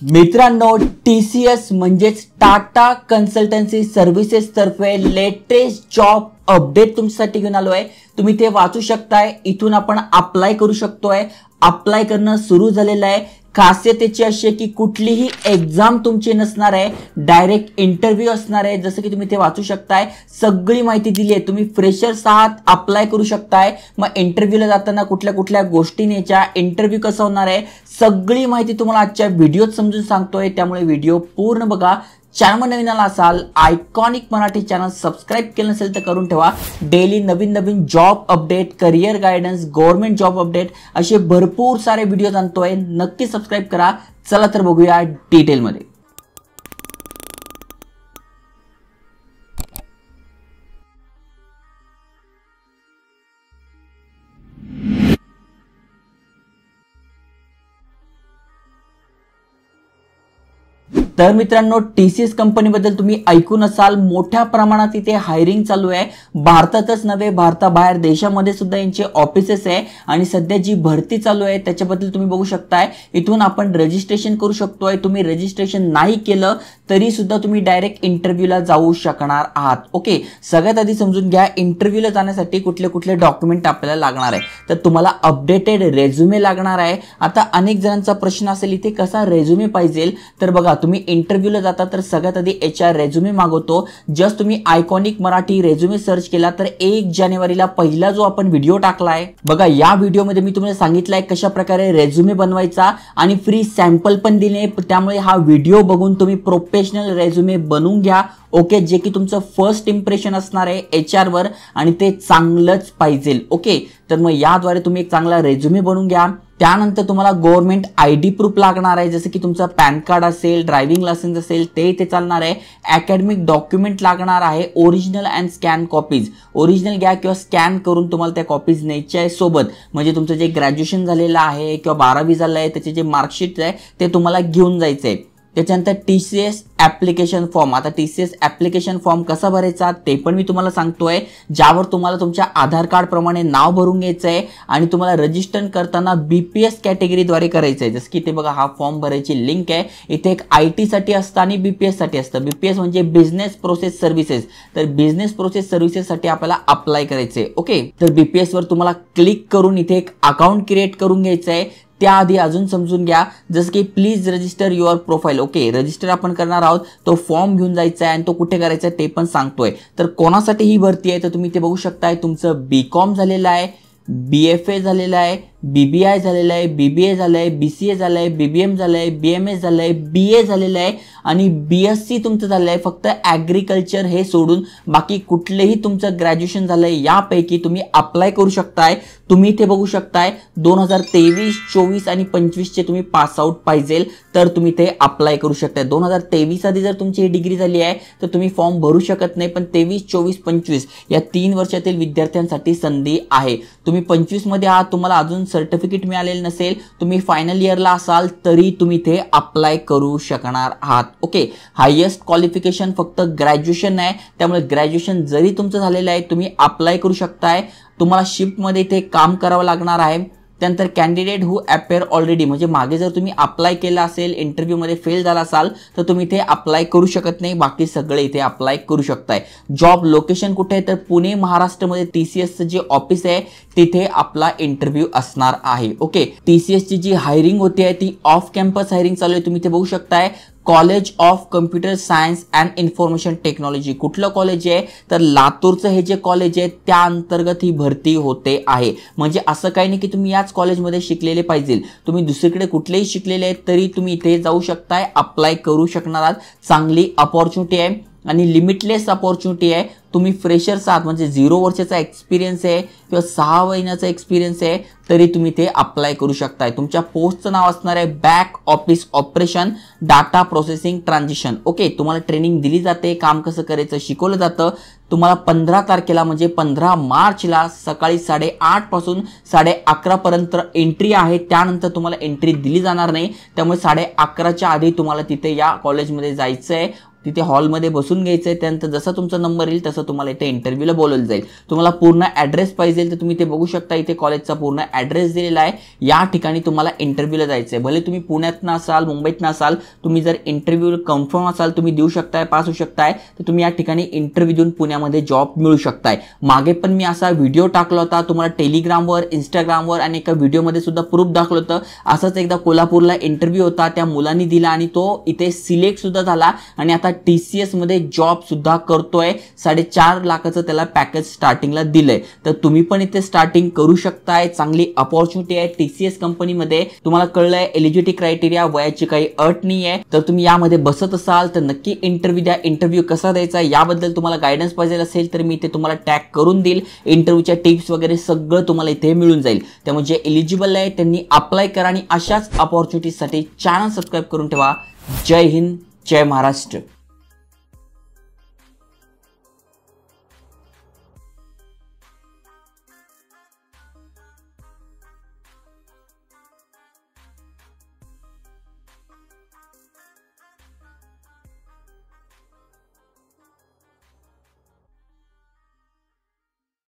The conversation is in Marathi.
मित्रांनो, TCS म्हणजेच टाटा कन्सल्टन्सी सर्व्हिसेस तर्फे लेटेस्ट जॉब अपडेट तुमच्यासाठी घेऊन आलो आहे। तुम्ही ते वाचू शकताय। इथून आपण अप्लाय करू शकतोय। अप्लाय करणं सुरू झालेलं आहे। खासियत याची अशी आहे की कुठलीही एग्जाम तुमची नसणार आहे, डायरेक्ट इंटरव्ह्यू असणार आहे। जसं की तुम्ही ते वाचू शकताय, सगळी माहिती दिली आहे। तुम्ही फ्रेशर्स आहात, अप्लाय करू शकताय। मग इंटरव्ह्यूला जाताना कुठल्या कुठल्या गोष्टी न्यायच्या, इंटरव्ह्यू कसं होणार आहे, सगळी माहिती तुम्हाला आजच्या व्हिडिओत समजून सांगतोय। त्यामुळे व्हिडिओ पूर्ण बघा। चॅनल नवीन आला असाल, आयकॉनिक मराठी चॅनल सबस्क्राइब केलं नसेल तर करून ठेवा। डेली नवीन नवीन job update, career guidance, government job update असे भरपूर सारे व्हिडिओज आणतोय, नक्की सबस्क्राइब करा। चला तर बघूया डिटेल मध्ये। तर मित्रांनो, TCS कंपनीबद्दल तुम्ही ऐकून असाल, मोठ्या प्रमाणात इथे हायरिंग चालू आहे। भारतातच नव्हे, भारताबाहेर देशामध्ये सुद्धा यांचे ऑफिसेस आहे आणि सध्या जी भरती चालू आहे त्याच्याबद्दल तुम्ही बघू शकताय। इथून आपण रजिस्ट्रेशन करू शकतोय। तुम्ही रजिस्ट्रेशन नाही केलं तरी सुद्धा तुम्ही डायरेक्ट इंटरव्ह्यूला जाऊ शकणार आहात। ओके, सगळ्यात आधी समजून घ्या, इंटरव्ह्यूला जाण्यासाठी कुठले कुठले डॉक्युमेंट आपल्याला लागणार आहे। तर तुम्हाला अपडेटेड रेझ्युमे लागणार आहे। आता अनेक जणांचा प्रश्न असेल इथे कसा रेझ्युमे पाहिजे, तर बघा, तुम्ही इंटरव्ह्यूला जाता तर सगळ्यात आधी HR रेझ्युमे मागवतो। जस्ट तुम्ही आयकॉनिक मराठी रेझ्युमे सर्च केला तर 1 जानेवारीला पहिला जो आपण व्हिडिओ टाकलाय बघा, या व्हिडिओमध्ये मी तुम्हाला सांगितलंय कशा प्रकारे रेझ्युमे बनवायचा आणि फ्री सॅम्पल पण दिले। त्यामुळे हा व्हिडिओ बघून तुम्ही प्रोफेशनल रेझ्युमे बनवून घ्या। ओके, जे की तुमचं फर्स्ट इम्प्रेशन असणार आहे HR वर आणि ते चांगलंच पाहिजे। ओके, तर मग याद्वारे तुम्ही एक चांगला रेझ्युमे बनवून घ्या। त्यानंतर तुम्हाला गव्हर्नमेंट ID प्रूफ लागणार आहे, जसं की तुमचं पॅन कार्ड असेल, ड्रायव्हिंग लायसन्स असेल ते इथे चालणार आहे। अकॅडमिक डॉक्युमेंट लागणार आहे, original and scan copies. Original घ्या किंवा स्कॅन करून तुम्हाला त्या कॉपीज न्यायच्या आहे सोबत। म्हणजे तुमचं जे ग्रॅज्युएशन झालेलं आहे किंवा 12वी झालं आहे त्याचे जे मार्कशीट आहे ते तुम्हाला घेऊन जायचं आहे। त्याच्यानंतर TCS ऍप्लिकेशन फॉर्म। आता TCS ऍप्लिकेशन फॉर्म कसा भरायचा ते पण मी तुम्हाला सांगतोय, ज्यावर तुम्हाला तुमच्या आधार कार्ड प्रमाणे नाव भरून घ्यायचं आहे आणि तुम्हाला रजिस्टर करताना BPS कॅटेगरीद्वारे करायचं आहे। जसं की इथे बघा, हा फॉर्म भरायची लिंक आहे। इथे एक IT साठी असतं आणि BPS साठी असतं। BPS म्हणजे बिझनेस प्रोसेस सर्व्हिसेस। तर बिझनेस प्रोसेस सर्व्हिसेस साठी आपल्याला अप्लाय करायचंय। ओके, तर BPS वर तुम्हाला क्लिक करून इथे एक अकाउंट क्रिएट करून घ्यायचं आहे। त्याआधी अजून समजून घ्या, जसं की please register your profile. Okay, register आपण करणार आहोत, तो फॉर्म घेऊन जायचा आहे आणि तो कुठे करायचा आहे ते पण सांगतोय। तर कोणासाठी ही भरती आहे तर तुम्ही ते बघू शकताय, तुमचं BCom झालेलं आहे, BFA झालेलं आहे, BBI झालेलं आहे, BBA झालं आहे, BCA झालं आहे, BBM झालं आहे, BMS झालं आहे, BA झालेलं आहे आणि BSc तुमचं झालं आहे। फक्त ॲग्रिकल्चर हे सोडून बाकी कुठलेही तुमचं ग्रॅज्युएशन झालं आहे यापैकी तुम्ही अप्लाय करू शकताय। तुम्ही इथे बघू शकताय 2023, 24 आणि 25चे तुम्ही पास आउट पाहिजे तर तुम्ही ते अप्लाय करू शकताय। 2023 आधी जर तुमची डिग्री झाली आहे तर तुम्ही फॉर्म भरू शकत नाही, पण 23, 24, 25 या 3 वर्षातील विद्यार्थ्यांसाठी संधी आहे। तुम्ही 25 मध्ये आहात, तुम्हाला अजून सर्टिफिकेट मिळालेलं नसेल, तुम्ही फायनल इयरला असाल तरी तुम्ही ते अप्लाय करू शकणार आहात। ओके, हायेस्ट क्वालिफिकेशन फक्त ग्रॅज्युएशन आहे, त्यामुळे ग्रॅज्युएशन जरी तुमचं झालेलं आहे तुम्ही अप्लाय करू शकताय। तुम्हाला शिफ्टमध्ये इथे काम करावं लागणार आहे। त्यानंतर कॅन्डिडेट हु अपेअर ऑलरेडी, म्हणजे मागे जर तुम्ही अप्लाय केला असेल, इंटरव्ह्यूमध्ये फेल झाला असाल तर तुम्ही इथे अप्लाय करू शकत नाही, बाकी सगळे इथे अप्लाय करू शकताय। जॉब लोकेशन कुठे आहे तर पुणे महाराष्ट्रामध्ये TCSचं जे ऑफिस आहे तिथे आपला इंटरव्ह्यू असणार आहे। ओके, TCSची जी हायरिंग होते आहे ती ऑफ कॅम्पस हायरिंग चालू आहे। तुम्ही इथे बघू शकताय, college of computer science and information technology. कुठलं कॉलेज आहे तर लातूरचं हे जे कॉलेज आहे त्या अंतर्गत ही भरती होते आहे। म्हणजे असं काही नाही की तुम्ही याच कॉलेजमध्ये शिकलेले पाहिजे, तुम्ही दुसरीकडे कुठलेही शिकलेले आहेत तरी तुम्ही इथे जाऊ शकताय, अप्लाय करू शकणार आहात। चांगली अपॉर्च्युनिटी आहे आणि लिमिटलेस अपॉर्च्युनिटी आहे। तुम्ही फ्रेशर्स आहात, म्हणजे 0 वर्षाचा एक्सपिरियन्स आहे किंवा 6 महिन्याचा एक्सपिरियन्स आहे तरी तुम्ही ते अप्लाय करू शकताय। तुमच्या पोस्टचं नाव असणार आहे back office operation data processing transition. Okay, तुम्हाला ट्रेनिंग दिली जाते, काम कसं करायचं शिकवलं जातं। तुम्हाला 15 तारखेला म्हणजे 15 मार्चला सकाळी 8:30 पासून 11:30 पर्यंत एंट्री आहे। त्यानंतर तुम्हाला एंट्री दिली जाणार नाही, त्यामुळे 11:30च्या आधी तुम्हाला तिथे या कॉलेजमध्ये जायचं आहे। तिथे हॉलमध्ये बसून घ्यायचं आहे. त्यानंतर जसा तुमचा नंबर येईल तसं तुम्हाला इथे इंटरव्ह्यूला बोलवलं जाईल. तुम्हाला पूर्ण ॲड्रेस पाहिजे तर तुम्ही ते बघू शकता. इथे कॉलेजचा पूर्ण ॲड्रेस दिलेला आहे. या ठिकाणी तुम्हाला इंटरव्ह्यूला जायचं आहे. भले तुम्ही पुण्यातनं असाल, मुंबईतनं असाल, तुम्ही जर इंटरव्ह्यू कन्फर्म असाल, तुम्ही देऊ शकताय, पास होऊ शकताय, तर तुम्ही या ठिकाणी इंटरव्ह्यू देऊन पुण्यामध्ये जॉब मिळू शकताय. मागे पण मी असा व्हिडिओ टाकला होता तुम्हाला टेलिग्रामवर, इंस्टाग्रामवर आणि एका व्हिडिओमध्ये सुद्धा प्रूफ दाखवलं होतं. असंच एकदा कोल्हापूरला इंटरव्ह्यू होता, त्या मुलांनी दिला आणि तो इथे सिलेक्ट सुद्धा झाला आणि आता TCS मध्ये जॉब सुद्धा करतोय. 4.5 लाखाचं त्याला पॅकेज स्टार्टिंगला दिलंय. तर तुम्ही पण इथे स्टार्टिंग करू शकताय. चांगली अपॉर्च्युनिटी आहे TCS कंपनीमध्ये. तुम्हाला कळलंय एलिजिबिलिटी क्रायटेरिया, वयाची काही अट नाही आहे. तर तुम्ही यामध्ये बसत असाल तर नक्की इंटरव्ह्यू द्या. इंटरव्ह्यू कसा द्यायचा याबद्दल तुम्हाला गायडन्स पाहिजे असेल तर मी इथे तुम्हाला टॅग करून देईल. इंटरव्ह्यूच्या टिप्स वगैरे सगळं तुम्हाला इथे मिळून जाईल. त्यामुळे जे एलिजिबल आहे त्यांनी अप्लाय करा आणि अशाच अपॉर्च्युनिटीसाठी चॅनल सबस्क्राईब करून ठेवा. जय हिंद, जय महाराष्ट्र.